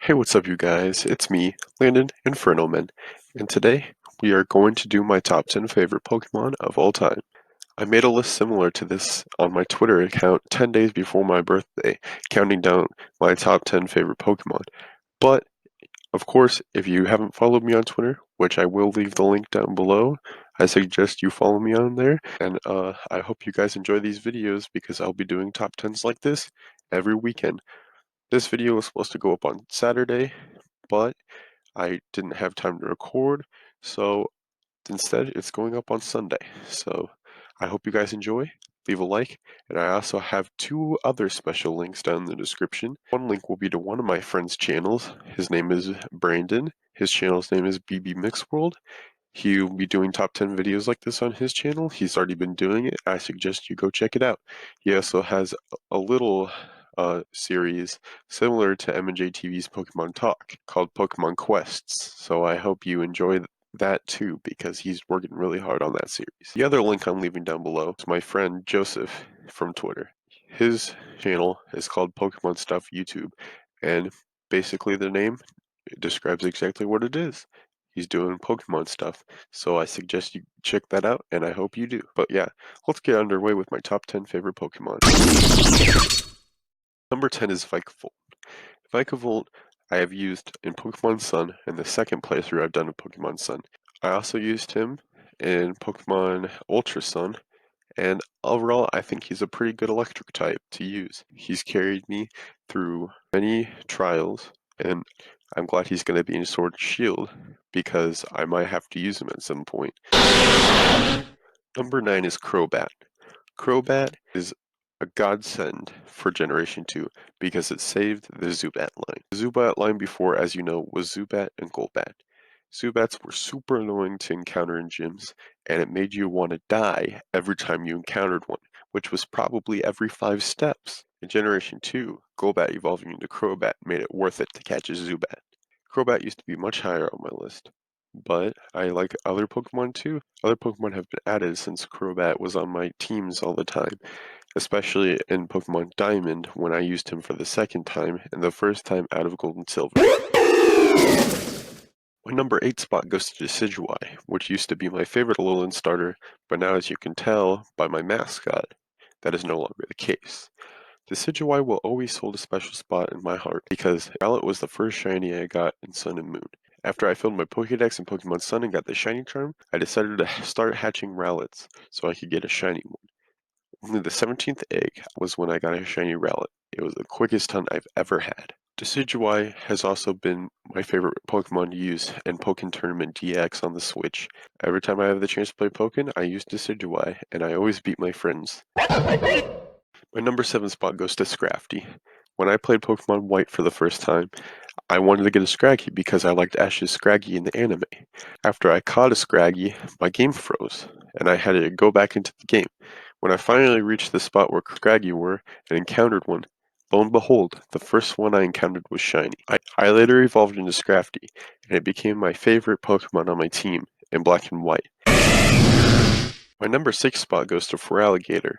Hey, what's up, you guys? It's me, Landon Infernomen, and today we are going to do my top 10 favorite Pokemon of all time. I made a list similar to this on my Twitter account 10 days before my birthday, counting down my top 10 favorite Pokemon. But, of course, if you haven't followed me on Twitter, which I will leave the link down below, I suggest you follow me on there, and I hope you guys enjoy these videos because I'll be doing top 10s like this every weekend. This video was supposed to go up on Saturday, but I didn't have time to record, so instead it's going up on Sunday. So I hope you guys enjoy. Leave a like, and I also have two other special links down in the description. One link will be to one of my friend's channels. His name is Brandon. His channel's name is BB Mixworld. He'll be doing top 10 videos like this on his channel. He's already been doing it. I suggest you go check it out. He also has a little series similar to M&J TV's Pokemon Talk called Pokemon Quests. So I hope you enjoy that too because he's working really hard on that series. The other link I'm leaving down below is my friend Joseph from Twitter. His channel is called Pokemon Stuff YouTube, and basically the name describes exactly what it is. He's doing Pokemon stuff, so I suggest you check that out, and I hope you do. But yeah, let's get underway with my top 10 favorite Pokemon. Number 10 is Vikavolt. Vikavolt I have used in Pokemon Sun, and the second playthrough I've done in Pokemon Sun. I also used him in Pokemon Ultra Sun, and overall I think he's a pretty good electric type to use. He's carried me through many trials, and I'm glad he's going to be in Sword and Shield, because I might have to use him at some point. Number 9 is Crobat. Crobat is a godsend for Generation 2 because it saved the Zubat line. The Zubat line before, as you know, was Zubat and Golbat. Zubats were super annoying to encounter in gyms, and it made you want to die every time you encountered one, which was probably every 5 steps. In Generation 2, Golbat evolving into Crobat made it worth it to catch a Zubat. Crobat used to be much higher on my list, but I like other Pokemon too. Other Pokemon have been added since Crobat was on my teams all the time, especially in Pokemon Diamond when I used him for the second time and the first time out of Gold and Silver. My number 8 spot goes to Decidueye, which used to be my favorite Alolan starter, but now as you can tell by my mascot, that is no longer the case. Decidueye will always hold a special spot in my heart because Rowlet was the first shiny I got in Sun and Moon. After I filled my Pokédex in Pokemon Sun and got the shiny charm, I decided to start hatching Rowlets so I could get a shiny one. Only the 17th egg was when I got a shiny Rowlet. It was the quickest hunt I've ever had. Decidueye has also been my favorite Pokemon to use in Pokken Tournament DX on the Switch. Every time I have the chance to play Pokken, I use Decidueye, and I always beat my friends. My number 7 spot goes to Scrafty. When I played Pokemon White for the first time, I wanted to get a Scraggy because I liked Ash's Scraggy in the anime. After I caught a Scraggy, my game froze, and I had to go back into the game. When I finally reached the spot where Scraggy were and encountered one, lo and behold, the first one I encountered was shiny. I later evolved into Scrafty, and it became my favorite Pokemon on my team in Black and White. My number 6 spot goes to Feraligatr.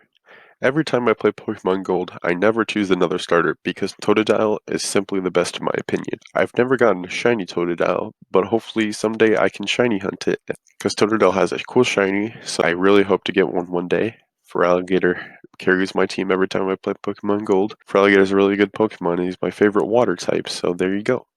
Every time I play Pokemon Gold, I never choose another starter because Totodile is simply the best in my opinion. I've never gotten a shiny Totodile, but hopefully someday I can shiny hunt it because Totodile has a cool shiny, so I really hope to get one day. Feraligatr carries my team every time I play Pokemon Gold. Feraligatr is a really good Pokemon and he's my favorite water type, so there you go.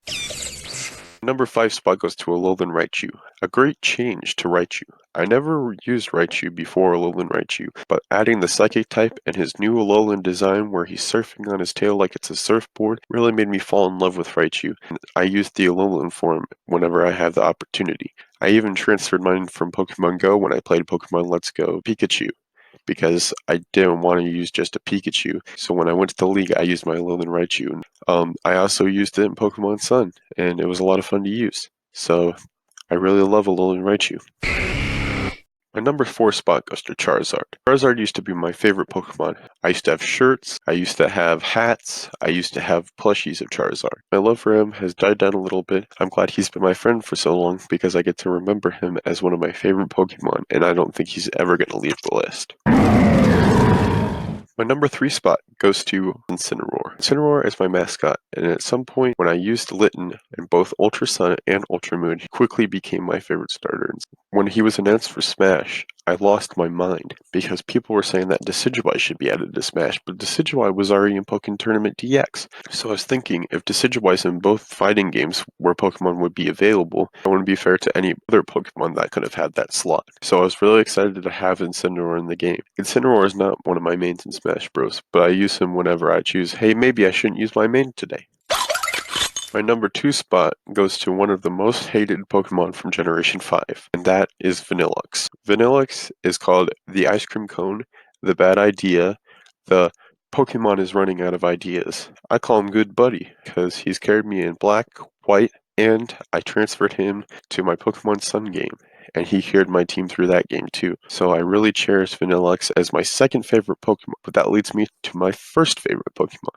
Number 5 spot goes to Alolan Raichu. A great change to Raichu. I never used Raichu before Alolan Raichu, but adding the Psychic type and his new Alolan design where he's surfing on his tail like it's a surfboard really made me fall in love with Raichu, and I use the Alolan form whenever I have the opportunity. I even transferred mine from Pokemon Go when I played Pokemon Let's Go Pikachu, because I didn't want to use just a Pikachu. So when I went to the league, I used my Alolan Raichu. I also used it in Pokemon Sun, and it was a lot of fun to use. So I really love Alolan Raichu. My number 4 spot goes to Charizard. Charizard used to be my favorite Pokemon. I used to have shirts, I used to have hats, I used to have plushies of Charizard. My love for him has died down a little bit. I'm glad he's been my friend for so long because I get to remember him as one of my favorite Pokemon, and I don't think he's ever going to leave the list. My number 3 spot goes to Incineroar. Incineroar is my mascot, and at some point when I used Litten in both Ultra Sun and Ultra Moon, he quickly became my favorite starter. When he was announced for Smash, I lost my mind because people were saying that Decidueye should be added to Smash, but Decidueye was already in Pokken Tournament DX. So I was thinking, if Decidueye's in both fighting games where Pokemon would be available, it wouldn't be fair to any other Pokemon that could have had that slot. So I was really excited to have Incineroar in the game. Incineroar is not one of my mains in Smash Bros, but I use him whenever I choose, hey, maybe I shouldn't use my main today. My number 2 spot goes to one of the most hated Pokemon from Generation 5, and that is Vanilluxe. Vanilluxe is called the Ice Cream Cone, the Bad Idea, the Pokemon is running out of ideas. I call him Good Buddy, because he's carried me in black, white, and I transferred him to my Pokemon Sun game, and he carried my team through that game too. So I really cherish Vanilluxe as my second favorite Pokemon, but that leads me to my first favorite Pokemon.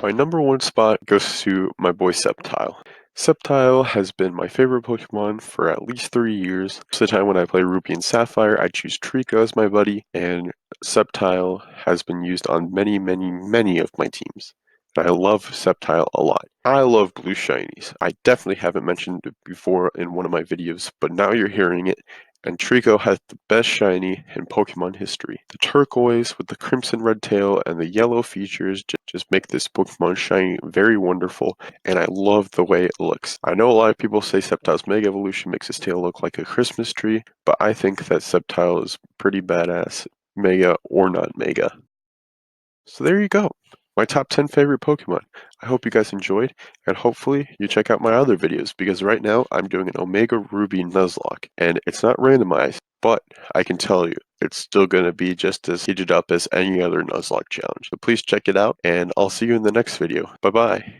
My number 1 spot goes to my boy Sceptile. Sceptile has been my favorite Pokemon for at least 3 years. Most of the time when I play Ruby and Sapphire, I choose Trico as my buddy, and Sceptile has been used on many, many, many of my teams. I love Sceptile a lot. I love blue shinies. I definitely haven't mentioned it before in one of my videos, but now you're hearing it. And Trico has the best shiny in Pokemon history. The turquoise with the crimson red tail and the yellow features just make this Pokemon shiny very wonderful, and I love the way it looks. I know a lot of people say Sceptile's Mega Evolution makes his tail look like a Christmas tree, but I think that Sceptile is pretty badass, Mega or not Mega. So there you go. My top 10 favorite Pokemon. I hope you guys enjoyed, and hopefully you check out my other videos, because right now I'm doing an Omega Ruby Nuzlocke, and it's not randomized, but I can tell you, it's still going to be just as heated up as any other Nuzlocke challenge. So please check it out, and I'll see you in the next video. Bye-bye.